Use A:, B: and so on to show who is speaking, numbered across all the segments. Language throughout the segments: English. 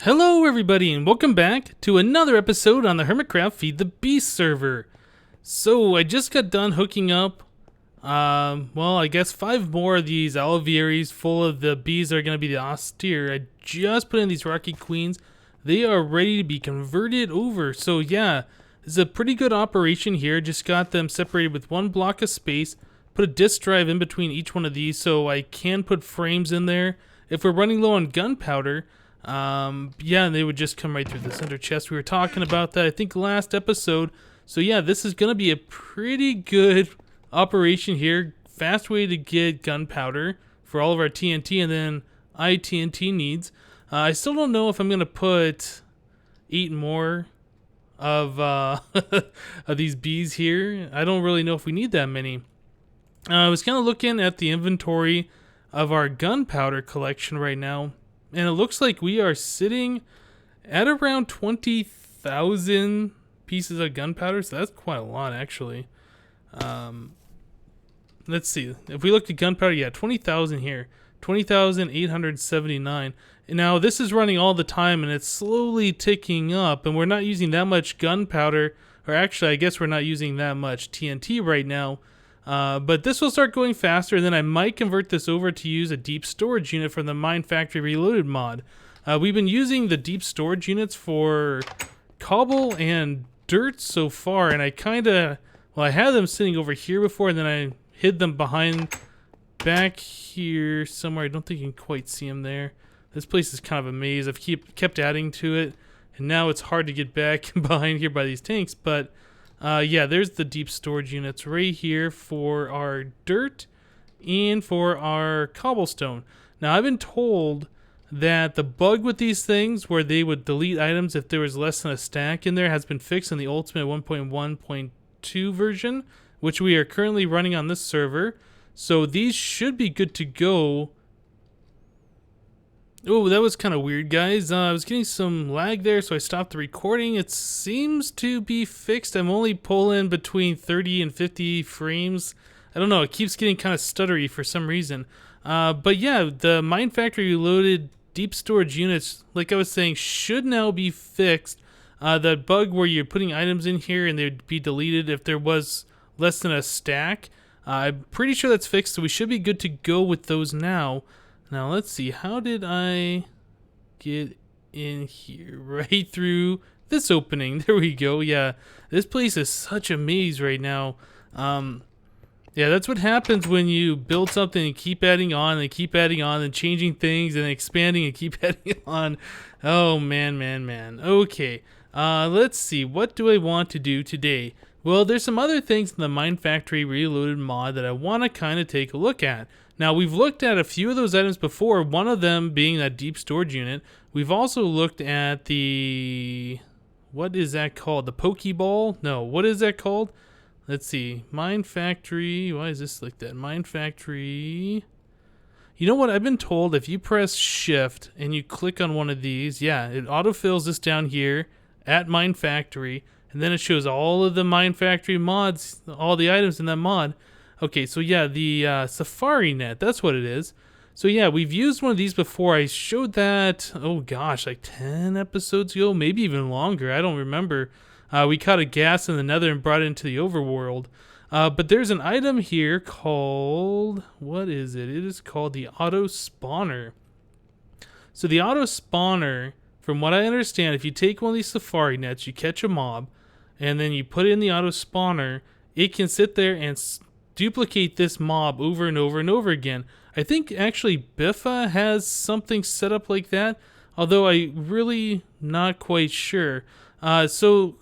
A: Hello everybody and welcome back to another episode on the HermitCraft Feed the Beast server. So I just got done hooking up, I guess 5 more of these alvearies full of the bees that are going to be the austere. I just put in these Rocky Queens. They are ready to be converted over. So yeah, this is a pretty good operation here. Just got them separated with 1 block of space. Put a disk drive in between each one of these so I can put frames in there. If we're running low on gunpowder, yeah, they would just come right through the center chest. We were talking about that, I think, last episode. So yeah, this is going to be a pretty good operation here. Fast way to get gunpowder for all of our TNT and then ITNT needs. I still don't know if I'm going to put 8 more of, of these bees here. I don't really know if we need that many. I was kind of looking at the inventory of our gunpowder collection right now, and it looks like we are sitting at around 20,000 pieces of gunpowder, so that's quite a lot, actually. Let's see. If we look at gunpowder, yeah, 20,000 here. 20,879. And now, this is running all the time, and it's slowly ticking up, and we're not using that much gunpowder, or actually, I guess we're not using that much TNT right now. But this will start going faster, and then I might convert this over to use a deep storage unit from the Mine Factory Reloaded mod. We've been using the deep storage units for cobble and dirt so far, and I had them sitting over here before, and then I hid them behind back here somewhere. I don't think you can quite see them there. This place is kind of a maze. I've kept adding to it, and now it's hard to get back behind here by these tanks, but yeah, there's the deep storage units right here for our dirt and for our cobblestone. Now, I've been told that the bug with these things where they would delete items if there was less than a stack in there has been fixed in the Ultimate 1.1.2 version, which we are currently running on this server. So these should be good to go. Oh, that was kind of weird, guys. I was getting some lag there, so I stopped the recording. It seems to be fixed. I'm only pulling between 30 and 50 frames. I don't know. It keeps getting kind of stuttery for some reason. But yeah, the Mine Factory Reloaded deep storage units, like I was saying, should now be fixed. The bug where you're putting items in here and they'd be deleted if there was less than a stack. I'm pretty sure that's fixed, so we should be good to go with those now. Now, let's see. How did I get in here? Right through this opening. There we go. Yeah, this place is such a maze right now. Yeah, that's what happens when you build something and keep adding on and keep adding on and changing things and expanding and keep adding on. Oh, man. Okay, let's see. What do I want to do today? Well, there's some other things in the Mine Factory Reloaded mod that I want to kind of take a look at. Now, we've looked at a few of those items before, one of them being that deep storage unit. We've also looked at the... what is that called? The Pokeball? No, what is that called? Let's see. Mine Factory... why is this like that? Mine Factory... you know what? I've been told if you press Shift and you click on one of these, yeah, it autofills this down here at Mine Factory, and then it shows all of the Mine Factory mods, all the items in that mod. Okay, so yeah, the Safari Net, that's what it is. So yeah, we've used one of these before. I showed that, oh gosh, like 10 episodes ago, maybe even longer. I don't remember. We caught a gas in the nether and brought it into the overworld. But there's an item here called, what is it? It is called the Auto Spawner. So the Auto Spawner, from what I understand, if you take one of these Safari Nets, you catch a mob, and then you put it in the Auto Spawner, it can sit there and duplicate this mob over and over and over again. I think actually Biffa has something set up like that, although I really not quite sure. So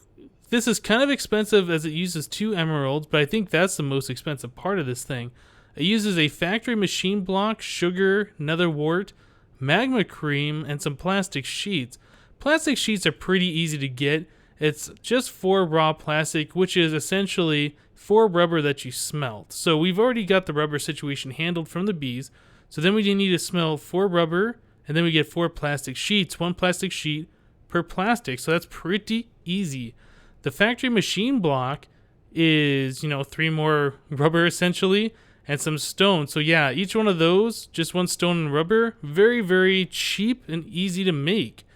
A: this is kind of expensive as it uses 2 emeralds, but I think that's the most expensive part of this thing. It uses a factory machine block, sugar, nether wart, magma cream, and some plastic sheets. Plastic sheets are pretty easy to get. It's just 4 raw plastic, which is essentially 4 rubber that you smelt. So we've already got the rubber situation handled from the bees. So then we need to smelt 4 rubber, and then we get 4 plastic sheets, 1 plastic sheet per plastic. So that's pretty easy. The factory machine block is, 3 more rubber essentially, and some stone. So yeah, each one of those, just 1 stone and rubber, very, very cheap and easy to make.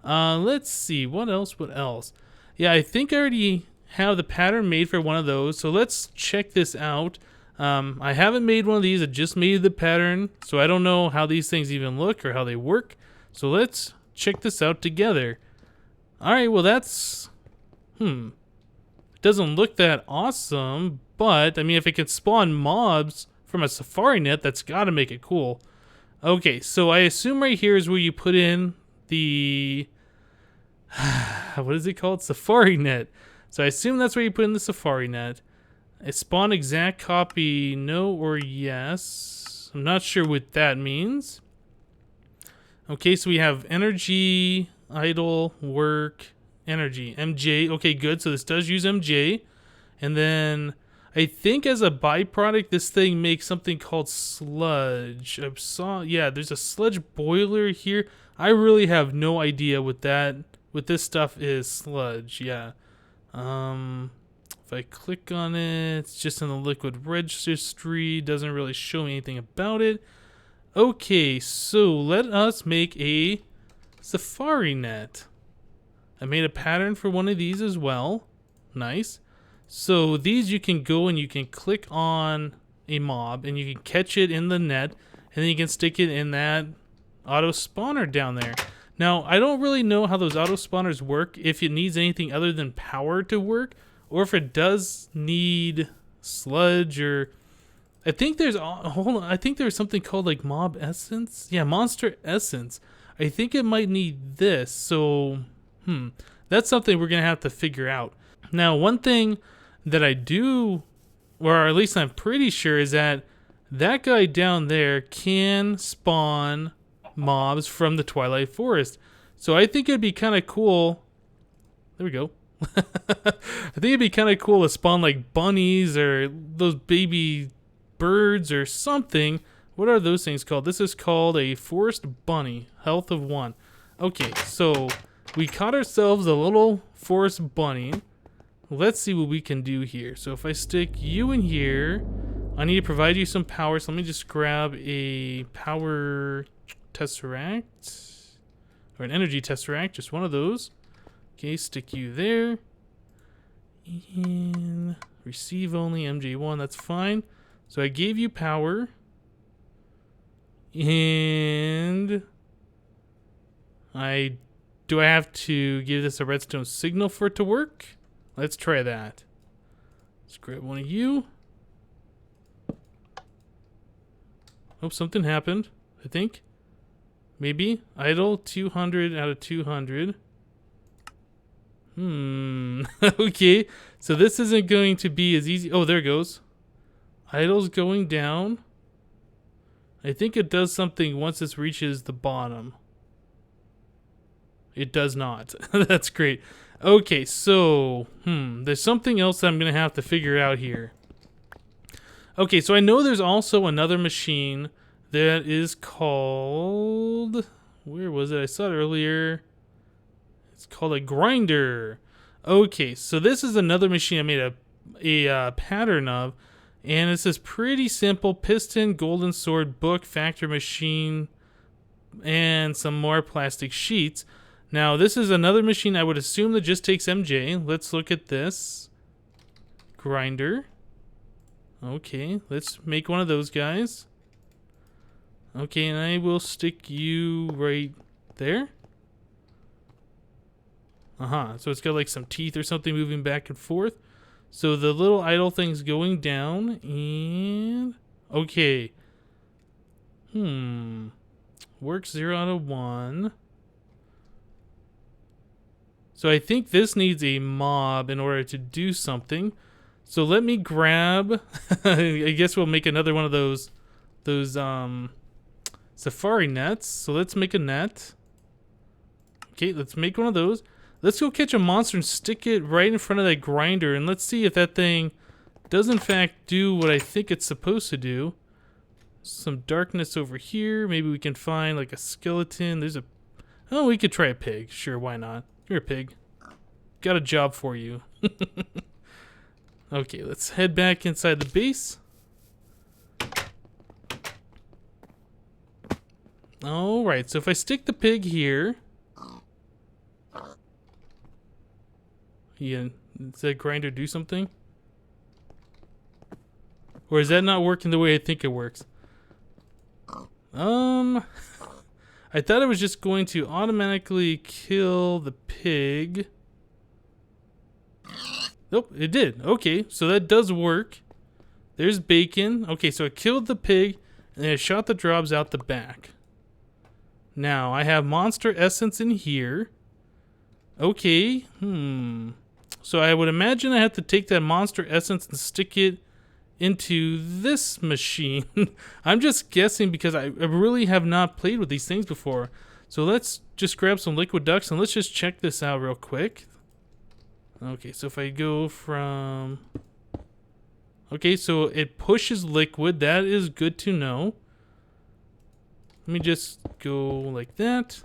A: Let's see. What else? What else? Yeah, I think I already have the pattern made for one of those. So let's check this out. I haven't made one of these. I just made the pattern. So I don't know how these things even look or how they work. So let's check this out together. Alright, well that's... It doesn't look that awesome. But, I mean, if it can spawn mobs from a safari net, that's got to make it cool. Okay, so I assume right here is where you put in the... what is it called? Safari net. So I assume that's where you put in the safari net. A spawn exact copy, no or yes. I'm not sure what that means. Okay, so we have energy, idle, work, energy, MJ. Okay, good. So this does use MJ. And then I think as a byproduct, this thing makes something called sludge. I saw, yeah, there's a sludge boiler here. I really have no idea what this stuff is. Sludge, yeah. If I click on it, it's just in the liquid registry. Doesn't really show me anything about it. Okay, so let us make a safari net. I made a pattern for one of these as well. Nice. So these you can go and you can click on a mob and you can catch it in the net and then you can stick it in that auto spawner down there. Now, I don't really know how those auto spawners work, if it needs anything other than power to work, or if it does need sludge, or I think there's, hold on, I think there's something called like mob essence. Yeah, monster essence. I think it might need this. So, that's something we're going to have to figure out. Now, one thing that I do, or at least I'm pretty sure, is that guy down there can spawn mobs from the Twilight Forest. So I think it'd be kind of cool. There we go. I think it'd be kind of cool to spawn like bunnies or those baby birds or something. What are those things called? This is called a forest bunny. Health of 1. Okay, so we caught ourselves a little forest bunny. Let's see what we can do here. So if I stick you in here, I need to provide you some power. So let me just grab a power tesseract or an energy tesseract, just one of those. Okay, stick you there. And receive only MJ1, that's fine. So I gave you power. And do I have to give this a redstone signal for it to work? Let's try that. Let's grab one of you. Oh, something happened, I think. Maybe. Idle, 200 out of 200. Okay. So this isn't going to be as easy. Oh, there it goes. Idle's going down. I think it does something once this reaches the bottom. It does not. That's great. Okay, so, there's something else that I'm going to have to figure out here. Okay, so I know there's also another machine that is called... Where was it? I saw it earlier. It's called a grinder. Okay, so this is another machine I made a pattern of. And it says pretty simple. Piston, golden sword, book, factor machine, and some more plastic sheets. Now, this is another machine I would assume that just takes MJ. Let's look at this. Grinder. Okay, let's make one of those guys. Okay, and I will stick you right there. So it's got like some teeth or something moving back and forth. So the little idle thing's going down, and... Okay. Works 0 out of 1. So I think this needs a mob in order to do something. So let me grab... I guess we'll make another one of those safari nets. So let's make a net. Okay, let's make one of those. Let's go catch a monster and stick it right in front of that grinder. And let's see if that thing does in fact do what I think it's supposed to do. Some darkness over here. Maybe we can find like a skeleton. There's a... Oh, we could try a pig. Sure, why not? You're a pig. Got a job for you. Okay, let's head back inside the base. Alright, so if I stick the pig here... Yeah, does that grinder do something? Or is that not working the way I think it works? I thought it was just going to automatically kill the pig. Nope, it did. Okay, so that does work. There's bacon. Okay, so it killed the pig, and then it shot the drops out the back. Now, I have monster essence in here. Okay, So I would imagine I have to take that monster essence and stick it into this machine. I'm just guessing because I really have not played with these things before. So let's just grab some liquid ducks and let's just check this out real quick. Okay, so if I go from... Okay, so it pushes liquid. That is good to know. Let me just go like that.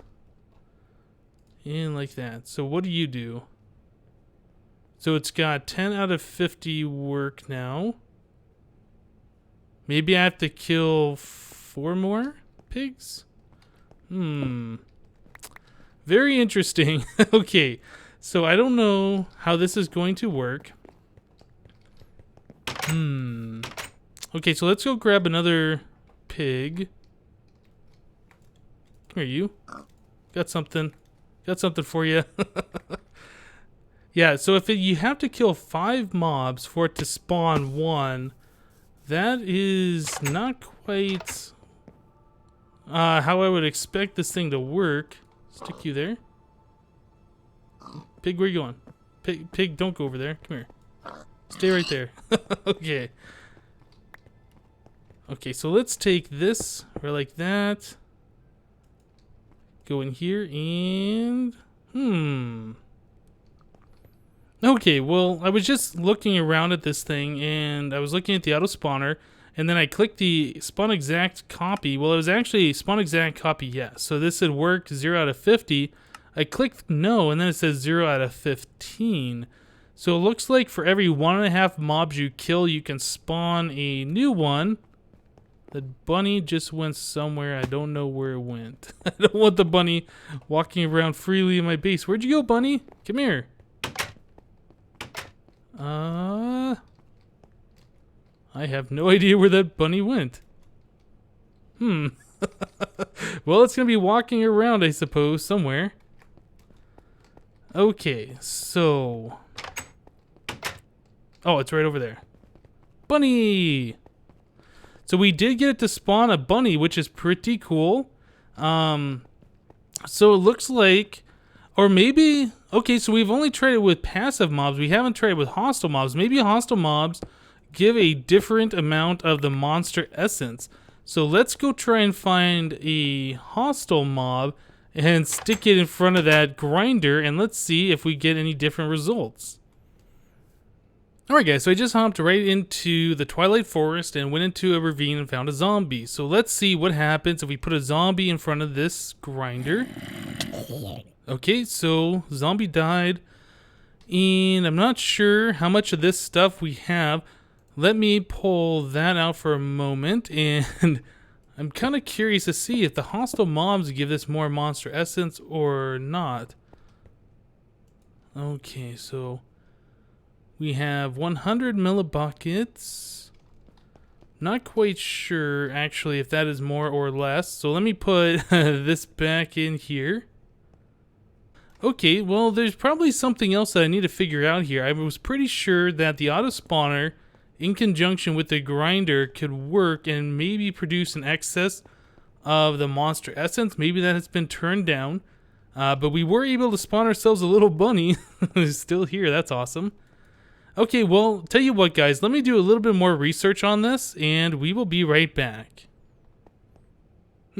A: And like that. So what do you do? So it's got 10 out of 50 work now. Maybe I have to kill 4 more pigs? Very interesting. Okay, so I don't know how this is going to work. Okay, so let's go grab another pig. Come here, you. Got something for you. Yeah, so if you have to kill 5 mobs for it to spawn 1, that is not quite how I would expect this thing to work. Stick you there. Pig, where you going? Pig, don't go over there. Come here. Stay right there. Okay. Okay, so let's take this, or like that. Go in here and... Okay, well, I was just looking around at this thing, and I was looking at the auto spawner, and then I clicked the spawn exact copy. Well, it was actually spawn exact copy, yes. So this had worked 0 out of 50. I clicked no, and then it says 0 out of 15. So it looks like for every 1.5 mobs you kill, you can spawn a new one. The bunny just went somewhere. I don't know where it went. I don't want the bunny walking around freely in my base. Where'd you go, bunny? Come here. I have no idea where that bunny went. Well, it's gonna be walking around, I suppose, somewhere. Okay, so... Oh, it's right over there. Bunny! So we did get it to spawn a bunny, which is pretty cool. So it looks like... Or maybe... Okay, so we've only tried it with passive mobs. We haven't tried it with hostile mobs. Maybe hostile mobs give a different amount of the monster essence. So let's go try and find a hostile mob and stick it in front of that grinder, and let's see if we get any different results. Alright guys, so I just hopped right into the Twilight Forest and went into a ravine and found a zombie. So let's see what happens if we put a zombie in front of this grinder. Okay, so zombie died, and I'm not sure how much of this stuff we have. Let me pull that out for a moment, and I'm kind of curious to see if the hostile mobs give this more monster essence or not. Okay, so we have 100 millibuckets. Not quite sure, actually, if that is more or less. So let me put this back in here. Okay, well, there's probably something else that I need to figure out here. I was pretty sure that the auto spawner, in conjunction with the grinder, could work and maybe produce an excess of the monster essence. Maybe that has been turned down. But we were able to spawn ourselves a little bunny. It's still here, that's awesome. Okay, well, tell you what, guys, let me do a little bit more research on this, and we will be right back.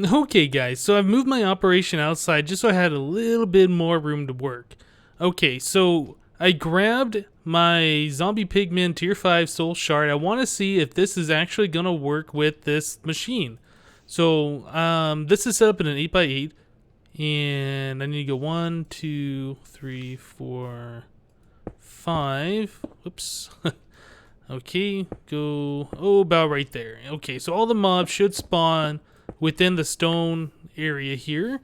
A: Okay, guys, so I've moved my operation outside just so I had a little bit more room to work. Okay, so I grabbed my zombie pigman tier 5 soul shard. I want to see if this is actually going to work with this machine. So this is set up in an 8x8, and I need to go 1, 2, 3, 4, 5. Oops. Okay, go about right there. Okay, so all the mobs should spawn within the stone area here.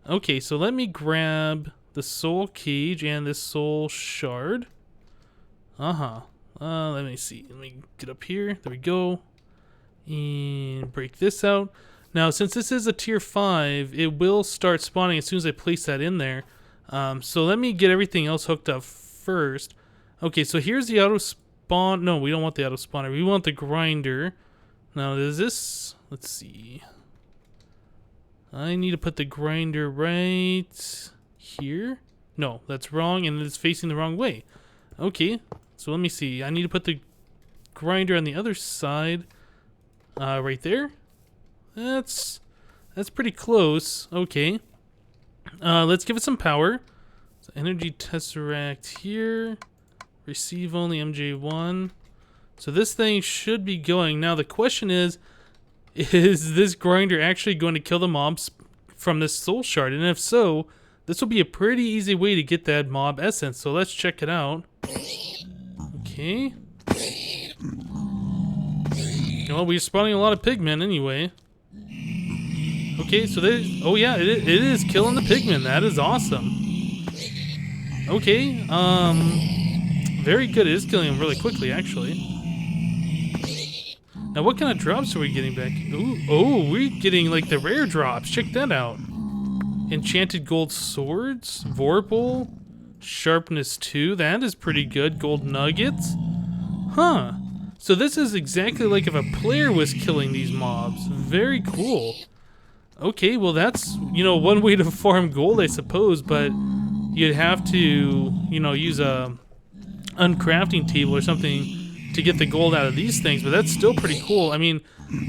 A: Okay, so let me grab the soul cage and this soul shard. Let me see. Let me get up here. There we go. And break this out. Now, since this is a tier 5, it will start spawning as soon as I place that in there. So let me get everything else hooked up first. Okay, so here's the auto spawn. No, we don't want the auto spawner. We want the grinder. Now, is this... Let's see. I need to put the grinder right here. No, that's wrong, and it's facing the wrong way. Okay, so let me see. I need to put the grinder on the other side. Right there. That's pretty close. Okay. Let's give it some power. So energy tesseract here. Receive only MJ1. So this thing should be going. Now the question is this grinder actually going to kill the mobs from this soul shard? And if so, this will be a pretty easy way to get that mob essence. So let's check it out. Okay. Well, we're spawning a lot of pigmen anyway. Okay, so oh yeah, it is killing the pigmen. That is awesome. Okay, very good. It is killing them really quickly, actually. Now, what kind of drops are we getting back? Ooh, oh, we're getting like the rare drops. Check that out. Enchanted gold swords, Vorpal, sharpness 2. That is pretty good. Gold nuggets. Huh. So this is exactly like if a player was killing these mobs. Very cool. Okay, well that's, one way to farm gold, I suppose, but you'd have to, use a uncrafting table or something to get the gold out of these things, but that's still pretty cool. I mean,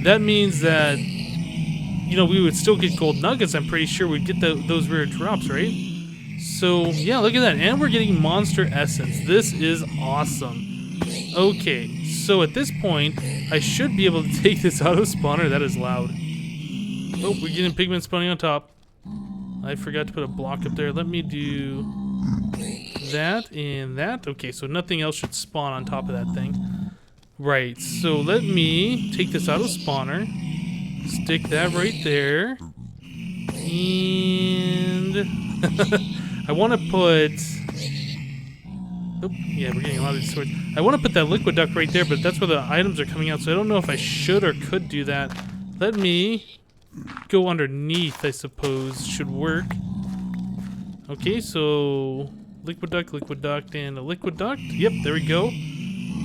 A: that means that, we would still get gold nuggets. I'm pretty sure we'd get those rare drops, right? So, yeah, look at that. And we're getting monster essence. This is awesome. Okay, so at this point, I should be able to take this auto spawner. That is loud. Oh, we're getting pigmen spawning on top. I forgot to put a block up there. Let me do that and that. Okay, so nothing else should spawn on top of that thing. Right, so let me take this auto spawner, stick that right there, and I want to put... Oh, yeah, we're getting a lot of these swords. I want to put that liquid duct right there, but that's where the items are coming out, so I don't know if I should or could do that. Let me go underneath, I suppose, should work. Okay, so liquid duct, and a liquid duct. Yep, there we go.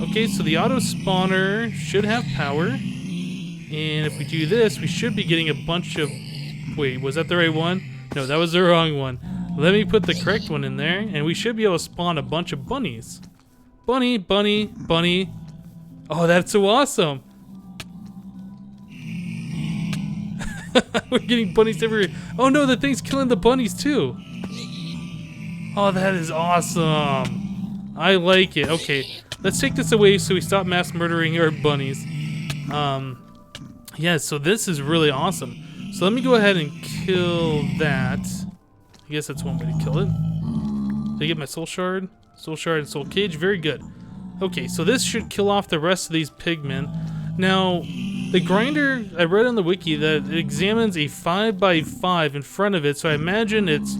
A: Okay, so the auto spawner should have power. And if we do this, we should be getting a bunch of... Wait, was that the right one? No, that was the wrong one. Let me put the correct one in there, and we should be able to spawn a bunch of bunnies. Bunny, bunny, bunny. Oh, that's so awesome. We're getting bunnies everywhere. Oh no, the thing's killing the bunnies too. Oh, that is awesome. I like it. Okay, let's take this away so we stop mass murdering our bunnies. Yeah, so this is really awesome. So let me go ahead and kill that. I guess that's one way to kill it. Did I get my soul shard? Soul shard and soul cage. Very good. Okay, so this should kill off the rest of these pigmen. Now, the grinder, I read on the wiki that it examines a 5x5 in front of it, so I imagine it's,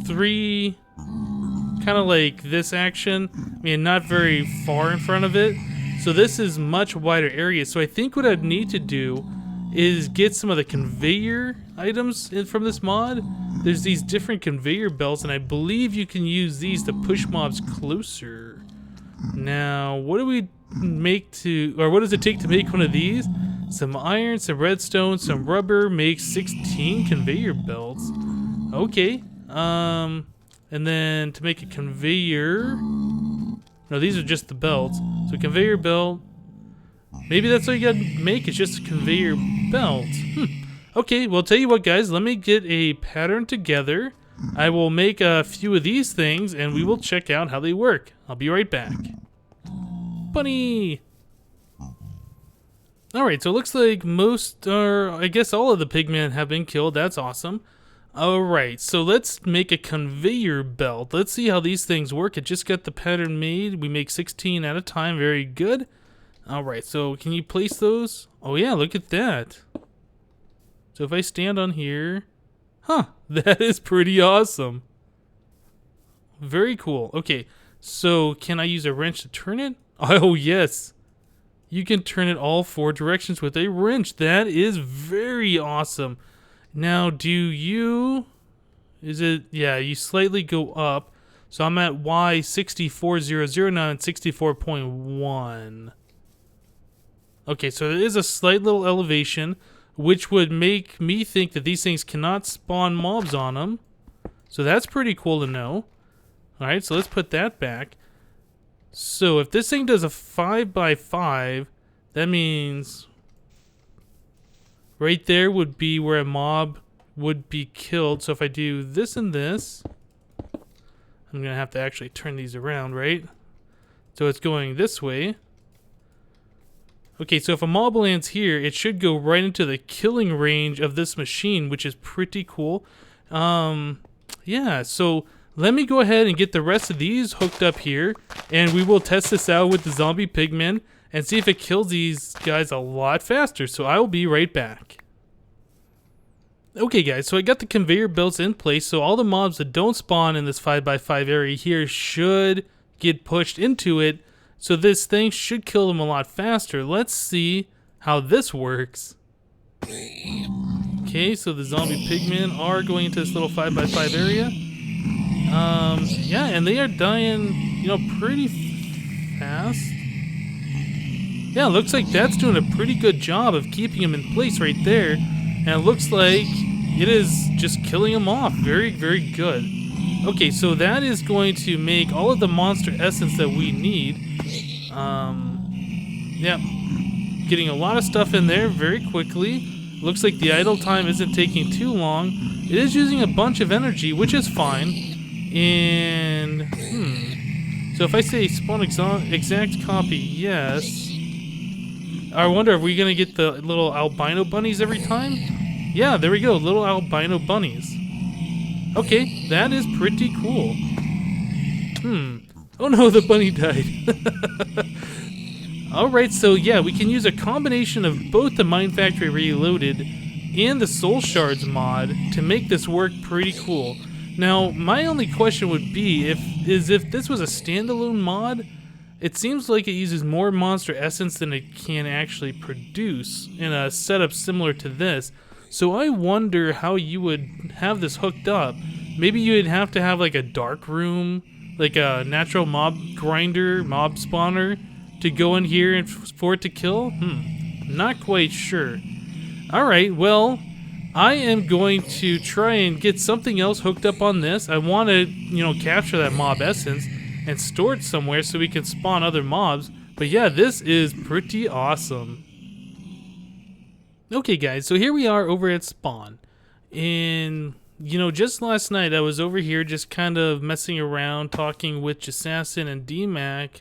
A: 3, kind of like this action. I mean, not very far in front of it. So this is much wider area. So I think what I'd need to do is get some of the conveyor items from this mod. There's these different conveyor belts, and I believe you can use these to push mobs closer. Now, what do we make what does it take to make one of these? Some iron, some redstone, some rubber makes 16 conveyor belts. Okay. And then to make a conveyor... No, these are just the belts. So conveyor belt... Maybe that's all you gotta make, it's just a conveyor belt. Okay, well, tell you what, guys, let me get a pattern together. I will make a few of these things, and we will check out how they work. I'll be right back. Bunny! Alright, so it looks like most, or I guess all of the pigmen have been killed. That's awesome. Alright, so let's make a conveyor belt. Let's see how these things work. I just got the pattern made. We make 16 at a time. Very good. Alright, so can you place those? Oh yeah, look at that. So if I stand on here... Huh, that is pretty awesome. Very cool. Okay, so can I use a wrench to turn it? Oh, yes. You can turn it all 4 directions with a wrench. That is very awesome. Now, do you... Is it... Yeah, you slightly go up. So I'm at Y64009 and 64.1. Okay, so there is a slight little elevation, which would make me think that these things cannot spawn mobs on them. So that's pretty cool to know. Alright, so let's put that back. So if this thing does a 5x5, that means right there would be where a mob would be killed. So if I do this and this, I'm going to have to actually turn these around, right? So it's going this way. Okay, so if a mob lands here, it should go right into the killing range of this machine, which is pretty cool. Yeah, so let me go ahead and get the rest of these hooked up here, and we will test this out with the zombie pigmen and see if it kills these guys a lot faster. So I will be right back. Okay guys, so I got the conveyor belts in place, so all the mobs that don't spawn in this 5x5 area here should get pushed into it, so this thing should kill them a lot faster. Let's see how this works. Okay, so the zombie pigmen are going into this little 5x5 area. Yeah, and they are dying, you know, pretty fast. Yeah, it looks like that's doing a pretty good job of keeping them in place right there. And it looks like it is just killing them off. Very, very good. Okay, so that is going to make all of the monster essence that we need. Yeah, getting a lot of stuff in there very quickly. Looks like the idle time isn't taking too long. It is using a bunch of energy, which is fine. And, so if I say spawn exact copy, yes. I wonder, are we going to get the little albino bunnies every time? Yeah, there we go, little albino bunnies. Okay, that is pretty cool. Oh no, the bunny died. Alright, so yeah, we can use a combination of both the Mine Factory Reloaded and the Soul Shards mod to make this work pretty cool. Now, my only question would be if this was a standalone mod. It seems like it uses more monster essence than it can actually produce in a setup similar to this. So I wonder how you would have this hooked up. Maybe you would have to have like a dark room, like a natural mob grinder, mob spawner to go in here and for it to kill? Not quite sure. Alright, well, I am going to try and get something else hooked up on this. I want to, you know, capture that mob essence and store it somewhere so we can spawn other mobs. But yeah, this is pretty awesome. Okay guys, so here we are over at spawn. And, you know, just last night I was over here just kind of messing around, talking with Assassin and DMAC.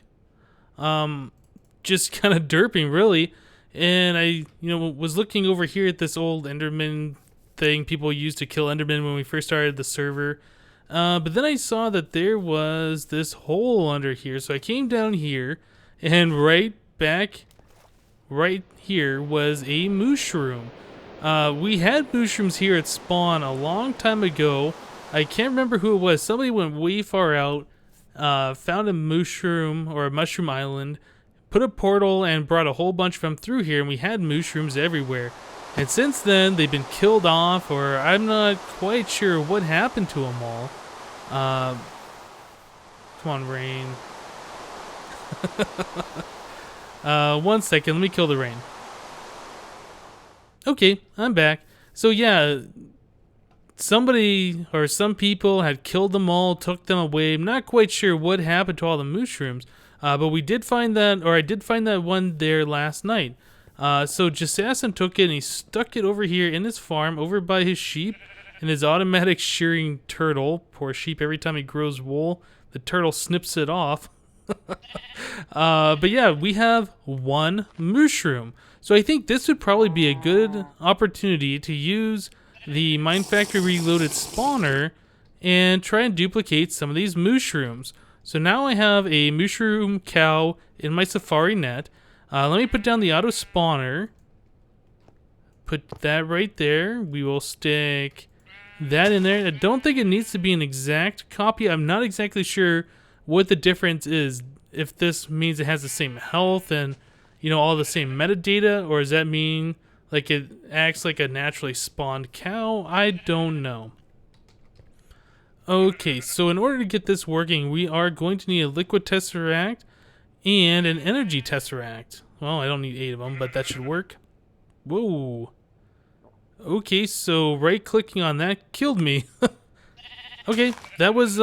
A: Just kind of derping really. And I, you know, was looking over here at this old Enderman thing people used to kill Enderman when we first started the server. But then I saw that there was this hole under here, so I came down here, and right here was a mushroom. We had mushrooms here at spawn a long time ago. I can't remember who it was. Somebody went way far out, found a mushroom or a mushroom island, put a portal and brought a whole bunch of them through here, and we had mushrooms everywhere. And since then, they've been killed off, or I'm not quite sure what happened to them all. Come on, rain. 1 second, let me kill the rain. Okay, I'm back. So yeah, somebody or some people had killed them all, took them away. I'm not quite sure what happened to all the mushrooms, but we did find that, or I did find that one there last night. So Assassin took it and he stuck it over here in his farm, over by his sheep, and his automatic shearing turtle. Poor sheep, every time he grows wool, the turtle snips it off. But yeah, we have one mushroom. So I think this would probably be a good opportunity to use the Mine Factory Reloaded spawner and try and duplicate some of these mushrooms. So now I have a mushroom cow in my safari net. Let me put down the auto spawner. Put that right there. We will stick that in there. I don't think it needs to be an exact copy. I'm not exactly sure what the difference is. If this means it has the same health and, you know, all the same metadata, or does that mean like it acts like a naturally spawned cow? I don't know. Okay, so in order to get this working, we are going to need a liquid tesseract and an energy tesseract. Well, I don't need 8 of them, but that should work. Whoa. Okay, so right-clicking on that killed me. Okay, that was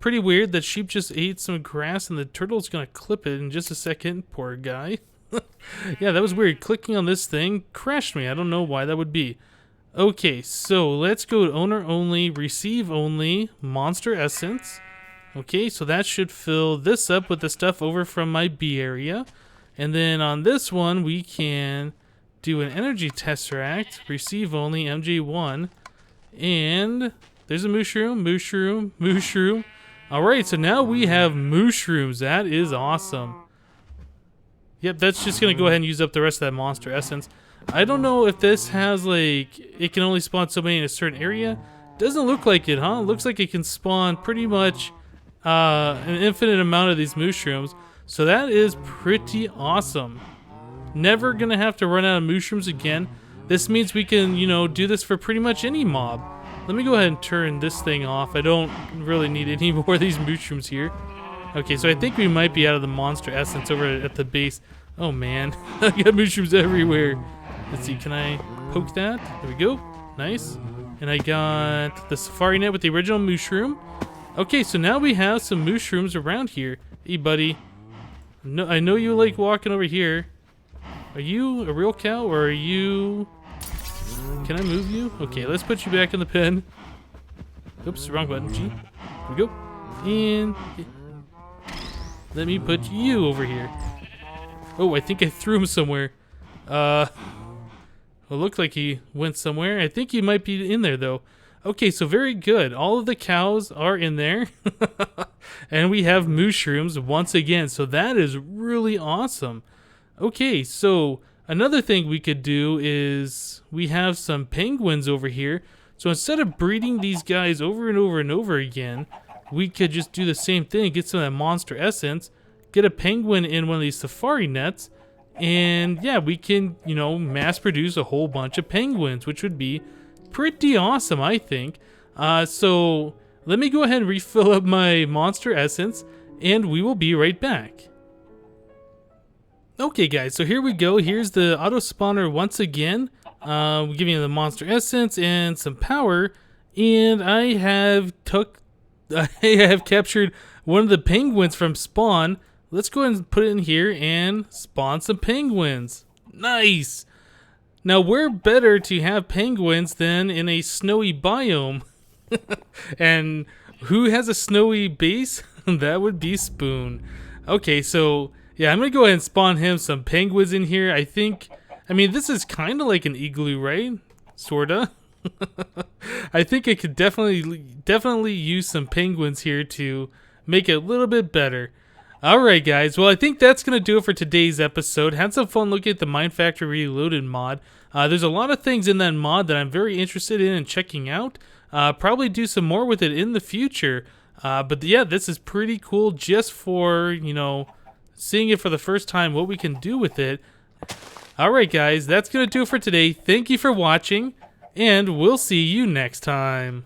A: pretty weird. That sheep just ate some grass and the turtle's gonna clip it in just a second. Poor guy. Yeah, that was weird. Clicking on this thing crashed me. I don't know why that would be. Okay, so let's go to owner only, receive only, monster essence. Okay, so that should fill this up with the stuff over from my B area. And then on this one, we can do an energy tesseract, receive only, MJ1. And there's a mushroom. Alright, so now we have mushrooms. That is awesome. Yep, that's just going to go ahead and use up the rest of that monster essence. I don't know if this has, like, it can only spawn so many in a certain area. Doesn't look like it, huh? Looks like it can spawn pretty much an infinite amount of these mushrooms. So that is pretty awesome. Never gonna have to run out of mushrooms again. This means we can, you know, do this for pretty much any mob. Let me go ahead and turn this thing off. I don't really need any more of these mushrooms here. Okay, so I think we might be out of the monster essence over at the base. Oh man, I got mushrooms everywhere. Let's see, can I poke that? There we go. Nice. And I got the safari net with the original mushroom. Okay, so now we have some mushrooms around here. Hey, buddy. No, I know you like walking over here. Are you a real cow or are you... Can I move you? Okay, let's put you back in the pen. Oops, wrong button. G. Here we go. And let me put you over here. Oh, I think I threw him somewhere. It looked like he went somewhere. I think he might be in there, though. Okay, so very good. All of the cows are in there. And we have mushrooms once again. So that is really awesome. Okay, so another thing we could do is we have some penguins over here. So instead of breeding these guys over and over and over again, we could just do the same thing. Get some of that monster essence. Get a penguin in one of these safari nets. And yeah, we can, you know, mass produce a whole bunch of penguins, which would be pretty awesome, I think. So let me go ahead and refill up my monster essence, and we will be right back. Okay, guys, so here we go. Here's the auto spawner once again. We're giving you the monster essence and some power, and I have captured one of the penguins from spawn. Let's go ahead and put it in here and spawn some penguins. Nice! Now, where better to have penguins than in a snowy biome? And who has a snowy base? That would be Spoon. Okay, so, yeah, I'm going to go ahead and spawn him some penguins in here. I mean, this is kind of like an igloo, right? Sorta. I think I could definitely use some penguins here to make it a little bit better. Alright guys, well I think that's going to do it for today's episode. Had some fun looking at the Mine Factory Reloaded mod. There's a lot of things in that mod that I'm very interested in and checking out. Probably do some more with it in the future. But yeah, this is pretty cool just for, you know, seeing it for the first time, what we can do with it. Alright guys, that's going to do it for today. Thank you for watching, and we'll see you next time.